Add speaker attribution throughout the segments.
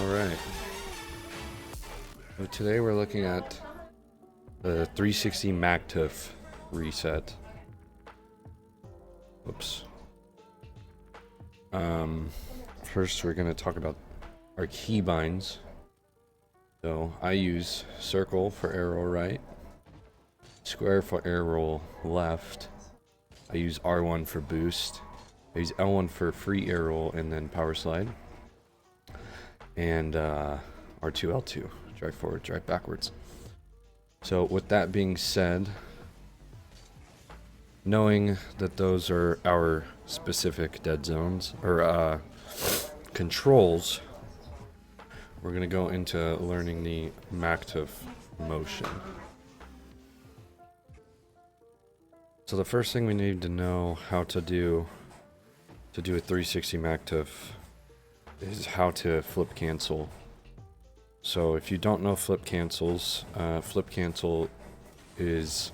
Speaker 1: Alright. So today we're looking at the 360 Maktuf reset. Oops. First we're going to talk about our keybinds. So I use circle for arrow right, square for arrow left. I use R1 for boost. I use L1 for free arrow and then power slide. And R2, L2, drive forward, drive backwards. So with that being said, knowing that those are our specific dead zones, or controls, we're going to go into learning the Maktuf motion. So the first thing we need to know how to do a 360 Maktuf is how to flip cancel. So if you don't know flip cancels, flip cancel is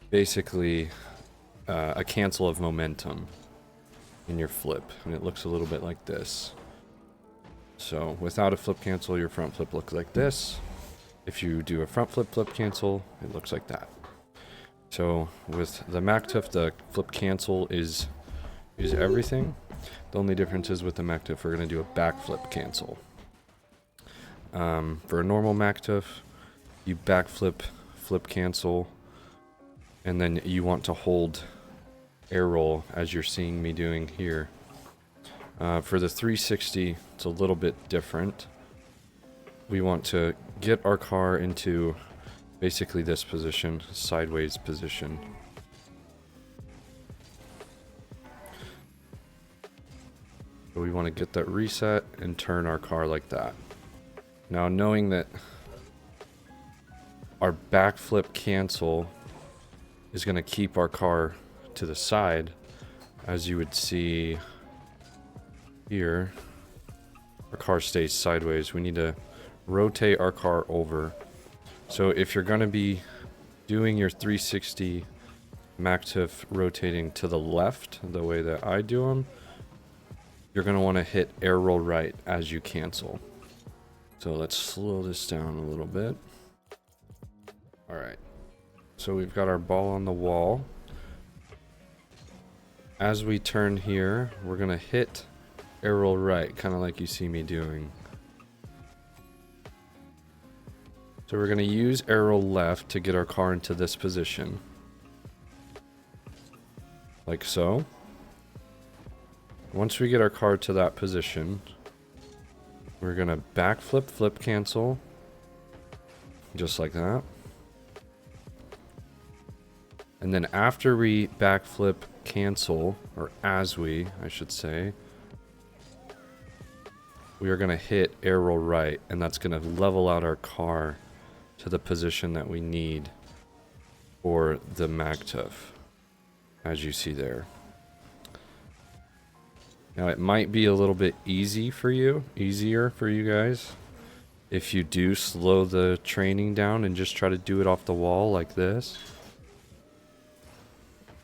Speaker 1: basically a cancel of momentum in your flip, and it looks a little bit like this. So without a flip cancel, your front flip looks like this. If you do a front flip cancel, it looks like that. So with the Maktuf, the flip cancel is everything. The only difference is with the Maktuf, we're going to do a back flip cancel. For a normal Maktuf, you back flip cancel, and then you want to hold air roll as you're seeing me doing here. For the 360, it's a little bit different. We want to get our car into basically this position, sideways position. So we want to get that reset and turn our car like that. Now, knowing that our backflip cancel is going to keep our car to the side, as you would see here, our car stays sideways. We need to rotate our car over. So if you're going to be doing your 360 Maktuf rotating to the left, the way that I do them, you're going to want to hit air roll right as you cancel. So let's slow this down a little bit. Alright. So we've got our ball on the wall. As we turn here, we're going to hit air roll right, kind of like you see me doing. So we're going to use air roll left to get our car into this position. Like so. Once we get our car to that position, we're going to backflip flip cancel, just like that. And then after we backflip cancel, or as we, I should say, we are going to hit air roll right, and that's going to level out our car to the position that we need for the Maktuf, as you see there. Now it might be a little bit easier for you guys, if you do slow the training down and just try to do it off the wall like this.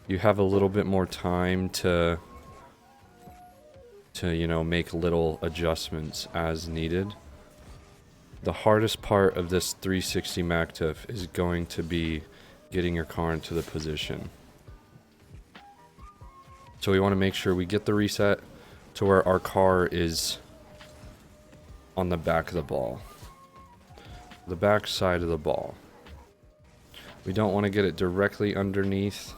Speaker 1: You have a little bit more time to you know, make little adjustments as needed. The hardest part of this 360 Maktuf is going to be getting your car into the position. So we want to make sure we get the reset to where our car is on the back of the ball. The back side of the ball. We don't want to get it directly underneath,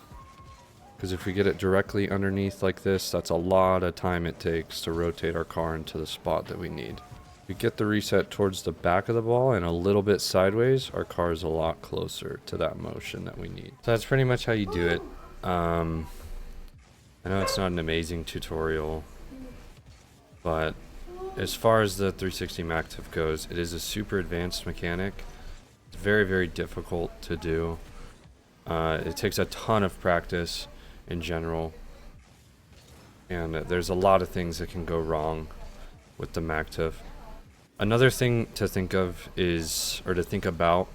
Speaker 1: because if we get it directly underneath like this, that's a lot of time it takes to rotate our car into the spot that we need. If we get the reset towards the back of the ball and a little bit sideways, our car is a lot closer to that motion that we need. So that's pretty much how you do it. I know it's not an amazing tutorial, but as far as the 360 Maktuf goes, it is a super advanced mechanic. It's very, very difficult to do. It takes a ton of practice in general, and there's a lot of things that can go wrong with the Maktuf. Another thing to think of is, or to think about,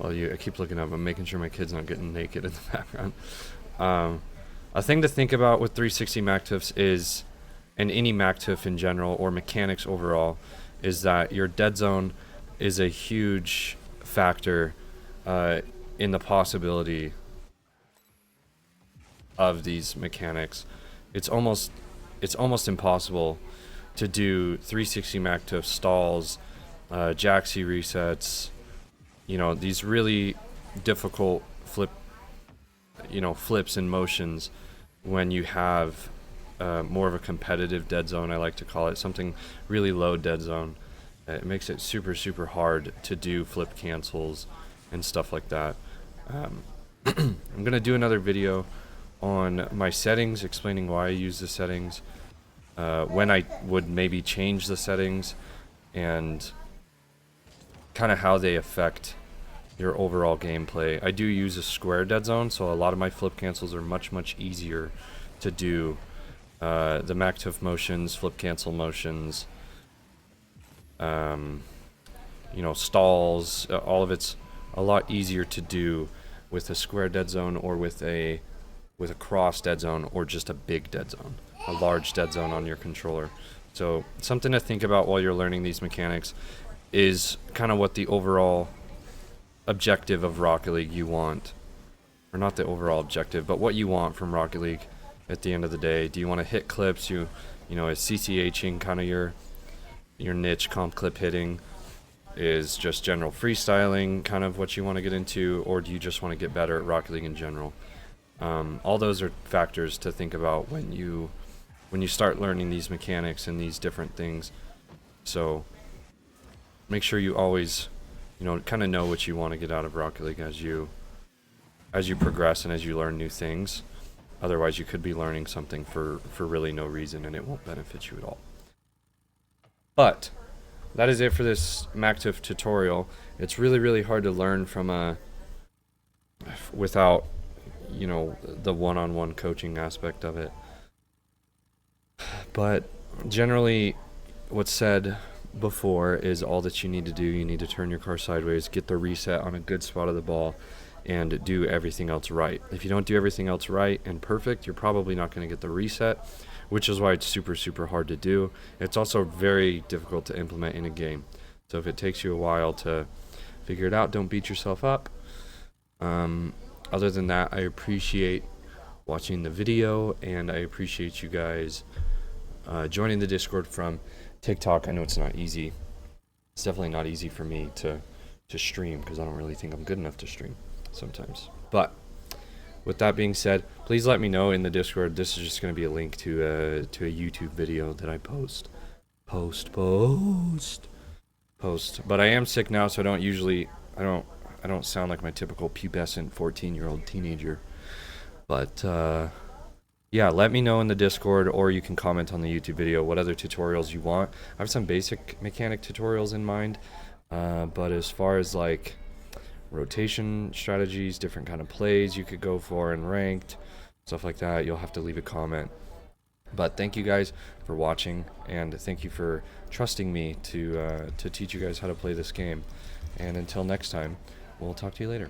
Speaker 1: I keep looking up, I'm making sure my kid's not getting naked in the background. A thing to think about with 360 Maktufs is, and any Maktuf in general, or mechanics overall, is that your dead zone is a huge factor in the possibility of these mechanics. It's almost impossible to do 360 Maktuf stalls, Jaxi resets, you know, these really difficult flips and motions when you have more of a competitive dead zone, I like to call it, something really low dead zone. It makes it super hard to do flip cancels and stuff like that. I'm gonna do another video on my settings, explaining why I use the settings, when I would maybe change the settings, and kind of how they affect your overall gameplay. I do use a square dead zone, so a lot of my flip cancels are much easier to do. The Maktuf motions, flip cancel motions, you know, stalls, all of it's a lot easier to do with a square dead zone or with a cross dead zone, or just a big dead zone, a large dead zone on your controller. So something to think about while you're learning these mechanics is kind of what the overall objective of Rocket League you want, or not the overall objective, but what you want from Rocket League at the end of the day. Do you want to hit clips? You know, is CCHing kind of your niche? Comp clip hitting is just general freestyling kind of what you want to get into, or do you just want to get better at Rocket League in general? All those are factors to think about when you start learning these mechanics and these different things. So make sure you always, you know, kind of know what you want to get out of Rocket League as you progress and as you learn new things. Otherwise, you could be learning something for really no reason, and it won't benefit you at all. But that is it for this Maktuf tutorial. It's really hard to learn from without, you know, the one-on-one coaching aspect of it. But generally, what's said before is all that you need to do. You need to turn your car sideways, get the reset on a good spot of the ball, and do everything else right. If you don't do everything else right and perfect, you're probably not going to get the reset, which is why it's super hard to do. It's also very difficult to implement in a game. So if it takes you a while to figure it out, don't beat yourself up. Other than that, I appreciate watching the video, and I appreciate you guys joining the Discord from TikTok. I know it's not easy. It's definitely not easy for me to stream, because I don't really think I'm good enough to stream sometimes. But with that being said, please let me know in the Discord. This is just going to be a link to a YouTube video that I post. But I am sick now, so I don't sound like my typical pubescent 14-year-old teenager. But yeah, let me know in the Discord, or you can comment on the YouTube video what other tutorials you want. I have some basic mechanic tutorials in mind, but as far as like rotation strategies, different kind of plays you could go for, and ranked stuff like that, you'll have to leave a comment. But thank you guys for watching, and thank you for trusting me to teach you guys how to play this game. And until next time, we'll talk to you later.